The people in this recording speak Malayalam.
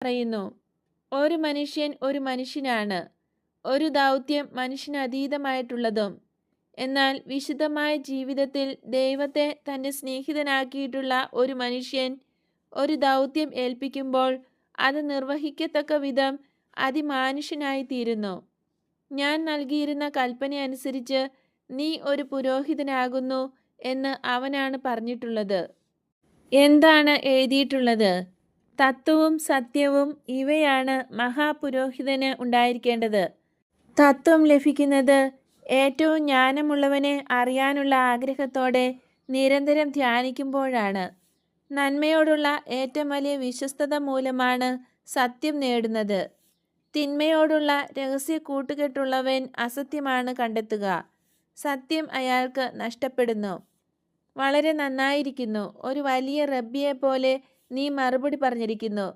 പറയുന്നു, ഒരു മനുഷ്യൻ ഒരു മനുഷ്യനാണ്, ഒരു ദൗത്യം മനുഷ്യനതീതമായിട്ടുള്ളതും. എന്നാൽ വിശുദ്ധമായ ജീവിതത്തിൽ ദൈവത്തെ തൻ്റെ സ്നേഹിതനാക്കിയിട്ടുള്ള ഒരു മനുഷ്യൻ ഒരു ദൗത്യം ഏൽപ്പിക്കുമ്പോൾ അത് നിർവഹിക്കത്തക്ക വിധം അതിമാനുഷ്യനായി തീരുന്നു. ഞാൻ നൽകിയിരുന്ന കൽപ്പന അനുസരിച്ച് നീ ഒരു പുരോഹിതനാകുന്നു എന്ന് അവനാണ് പറഞ്ഞിട്ടുള്ളത്. എന്താണ് എഴുതിയിട്ടുള്ളത്? തത്വവും സത്യവും ഇവയാണ് മഹാപുരോഹിതന് ഉണ്ടായിരിക്കേണ്ടത്. തത്വം ലഭിക്കുന്നത് ഏറ്റവും ജ്ഞാനമുള്ളവനെ അറിയാനുള്ള ആഗ്രഹത്തോടെ നിരന്തരം ധ്യാനിക്കുമ്പോഴാണ്. നന്മയോടുള്ള ഏറ്റവും വലിയ വിശ്വസ്തത മൂലമാണ് സത്യം നേടുന്നത്. തിന്മയോടുള്ള രഹസ്യ കൂട്ടുകെട്ടുള്ളവൻ അസത്യമാണ് കണ്ടെത്തുക. സത്യം അയാൾക്ക് നഷ്ടപ്പെടുന്നു. വളരെ നന്നായിരിക്കുന്നു, ഒരു വലിയ റബ്ബിയെ പോലെ നീ മറുപടി പറഞ്ഞിരിക്കുന്നു.